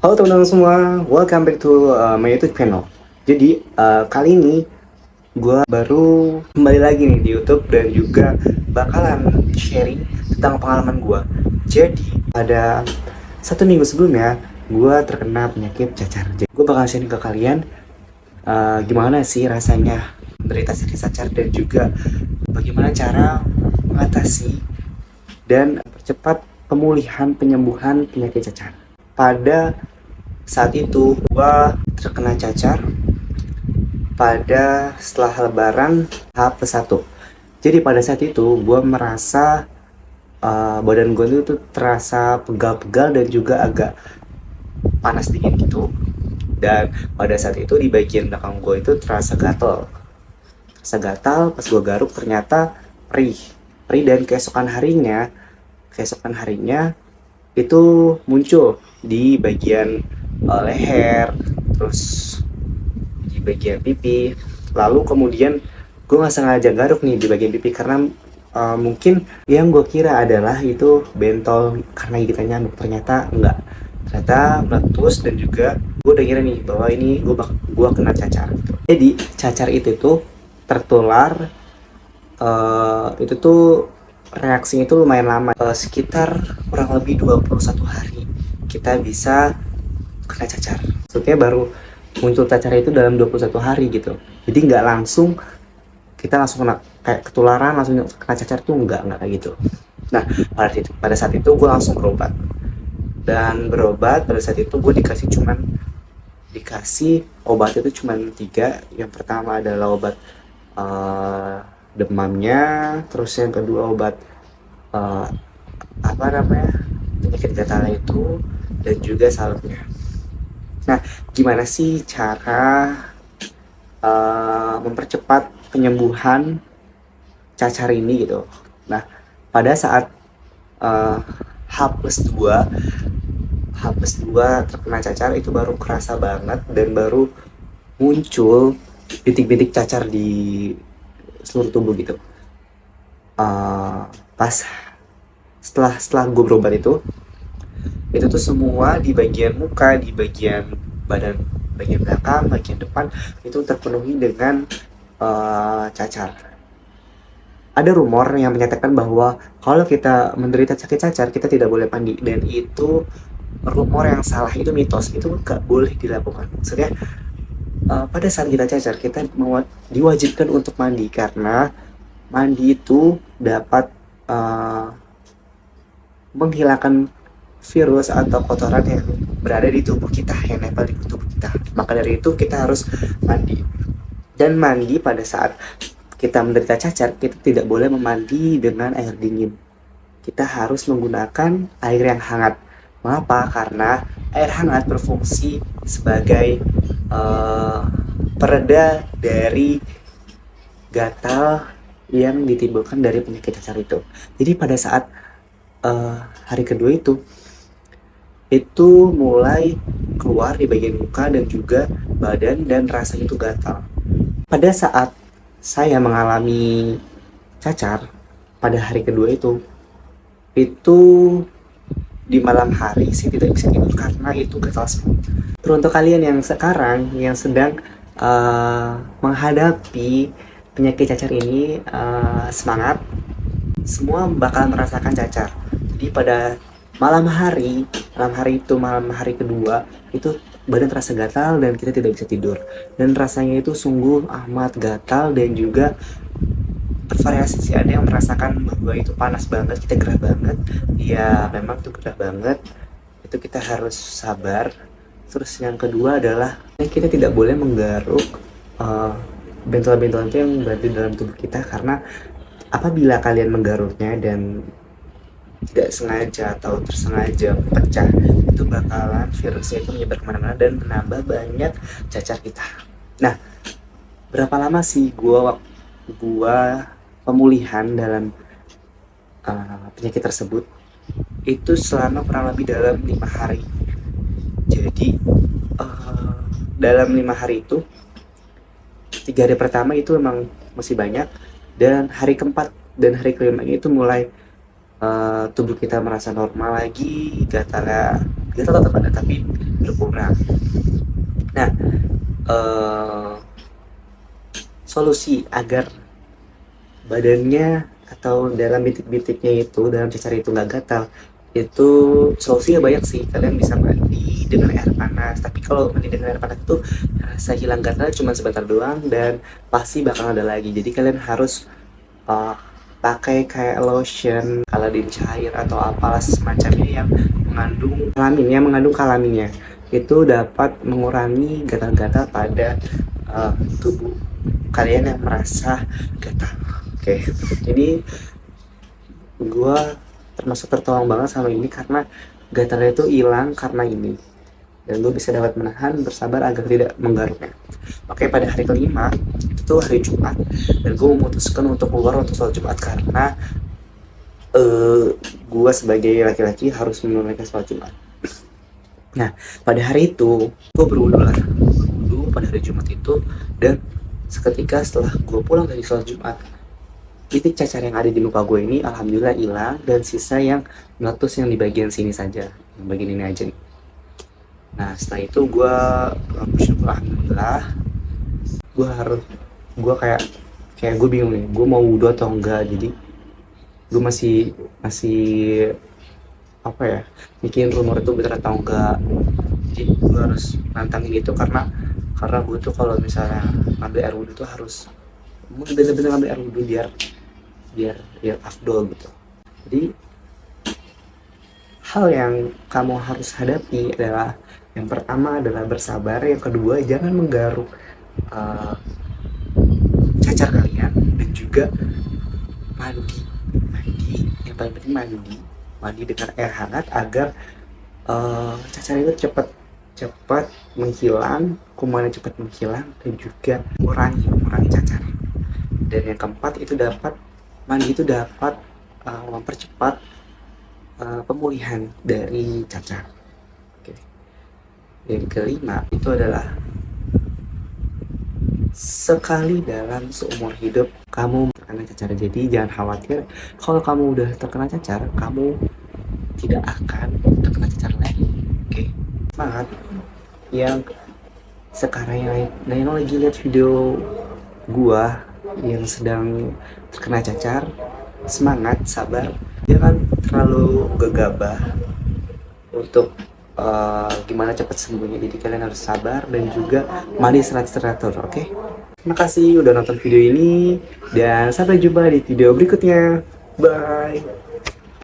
Halo teman-teman semua, welcome back to my YouTube channel. Jadi kali ini gue baru kembali lagi nih di YouTube dan juga bakalan sharing tentang pengalaman gue. Jadi pada 1 minggu sebelumnya gue terkena penyakit cacar. Jadi gue bakal sharing ke kalian gimana sih rasanya menderita sakit cacar dan juga bagaimana cara mengatasi dan percepat pemulihan penyembuhan penyakit cacar. Pada saat itu gua terkena cacar pada setelah lebaran H+1. Jadi pada saat itu gua merasa badan gue itu terasa pegal-pegal dan juga agak panas dingin gitu. Dan pada saat itu di bagian belakang gue itu terasa gatal. Terasa gatal, pas gue garuk ternyata perih. Perih dan keesokan harinya itu muncul di bagian leher, terus di bagian pipi. Lalu kemudian gue nggak sengaja garuk nih di bagian pipi karena mungkin yang gue kira adalah itu bentol karena gigitan nyamuk, ternyata enggak, ternyata meletus. Dan juga gue udah kira nih bahwa ini gue kena cacar gitu. Jadi cacar itu tuh tertular, itu tuh reaksinya itu lumayan lama, sekitar kurang lebih 21 hari kita bisa kena cacar. Maksudnya baru muncul cacar itu dalam 21 hari gitu. Jadi nggak langsung kita langsung kena kayak ketularan langsung kena cacar tuh, nggak kayak gitu. Nah pada saat itu gue langsung berobat. Dan berobat pada saat itu gue dikasih obat itu cuman 3. Yang pertama adalah obat demamnya, terus yang kedua obat uh, apa namanya penyakit gatalnya itu, dan juga salepnya. Nah, gimana sih cara mempercepat penyembuhan cacar ini gitu? Nah, pada saat H+2 terkena cacar itu baru kerasa banget dan baru muncul bintik-bintik cacar di seluruh tubuh gitu. Pas setelah gue berobat itu tuh semua di bagian muka, di bagian badan, bagian belakang, bagian depan itu terpenuhi dengan cacar. Ada rumor yang menyatakan bahwa kalau kita menderita sakit cacar kita tidak boleh mandi, dan itu rumor yang salah, itu mitos, itu gak boleh dilakukan. Maksudnya pada saat kita cacar kita diwajibkan untuk mandi karena mandi itu dapat menghilangkan virus atau kotoran yang berada di tubuh kita, yang nempel di tubuh kita. Maka dari itu kita harus mandi. Dan mandi pada saat kita menderita cacar, kita tidak boleh memandi dengan air dingin. Kita harus menggunakan air yang hangat. Mengapa? Karena air hangat berfungsi sebagai pereda dari gatal yang ditimbulkan dari penyakit cacar itu. Jadi pada saat hari kedua itu mulai keluar di bagian muka dan juga badan, dan rasanya itu gatal. Pada saat saya mengalami cacar pada hari kedua itu di malam hari saya tidak bisa tidur karena itu gatal semua. Teruntuk kalian yang sekarang yang sedang menghadapi penyakit cacar ini, semangat, semua bakal merasakan cacar. Jadi pada malam hari kedua itu badan terasa gatal dan kita tidak bisa tidur, dan rasanya itu sungguh amat gatal dan juga bervariasi sih. Ada yang merasakan bahwa itu panas banget, kita gerah banget. Ya memang itu gerah banget, itu kita harus sabar. Terus yang kedua adalah kita tidak boleh menggaruk bentol-bentol itu yang berada di dalam tubuh kita, karena apabila kalian menggaruknya dan tidak sengaja atau tersengaja pecah, itu bakalan virusnya itu menyebar kemana-mana dan menambah banyak cacar kita. Nah, berapa lama sih gua pemulihan dalam penyakit tersebut? Itu selama kurang lebih dalam 5 hari. Jadi dalam 5 hari itu 3 hari pertama itu emang masih banyak, dan hari keempat dan hari kelima itu mulai tubuh kita merasa normal lagi, gatalnya gatal tetap ada tapi berkurang. Nah, eh, solusi agar badannya atau dalam bintik-bintiknya itu, dalam cacar itu nggak gatal, itu solusinya banyak sih. Kalian bisa mandi dengan air panas, tapi kalau mandi dengan air panas itu rasa hilang gatal cuma sebentar doang dan pasti bakal ada lagi. Jadi kalian harus uh, pakai kayak lotion kaladin cair atau apalah semacamnya yang mengandung kalaminnya, itu dapat mengurangi gatal-gatal pada tubuh kalian yang merasa gatal. Oke, jadi gue termasuk tertolong banget sama ini karena gatalnya itu hilang karena ini, dan gue bisa dapat menahan bersabar agar tidak menggaruknya. Oke, pada hari kelima itu hari Jumat, dan gue memutuskan untuk keluar untuk sholat Jumat karena gue sebagai laki-laki harus menunaikan sholat Jumat. Nah, pada hari itu gue berwudu pada hari Jumat itu, dan seketika setelah gue pulang dari sholat Jumat, titik cacar yang ada di muka gue ini alhamdulillah hilang, dan sisa yang meletus yang di bagian sini saja, yang bagian ini aja nih. Nah, setelah itu gue bersyukur alhamdulillah. Gue kayak gue bingung nih, gue mau wudhu atau enggak. Jadi gue masih apa ya, bikin rumor itu bener atau enggak. Jadi gue harus nantangin itu karena gue tuh kalau misalnya ngambil air wudhu tuh harus bener-bener ngambil air wudhu biar afdol gitu. Jadi hal yang kamu harus hadapi adalah, yang pertama adalah bersabar, yang kedua jangan menggaruk cacar kalian, dan juga mandi yang paling penting mandi dengan air hangat agar cacar itu cepat menghilang, kumannya cepat menghilang, dan juga mengurangi cacar. Dan yang keempat itu mandi itu dapat mempercepat pemulihan dari cacar. Oke. Yang kelima itu adalah, sekali dalam seumur hidup kamu terkena cacar. Jadi jangan khawatir, kalau kamu udah terkena cacar, kamu tidak akan terkena cacar lagi. Oke, semangat. Yang sekarang yang lagi lihat video gua yang sedang terkena cacar, semangat, sabar, jangan terlalu gegabah untuk gimana cepat sembuhnya. Jadi kalian harus sabar dan juga mandi teratur. Oke? Terima kasih udah nonton video ini, dan sampai jumpa di video berikutnya. Bye.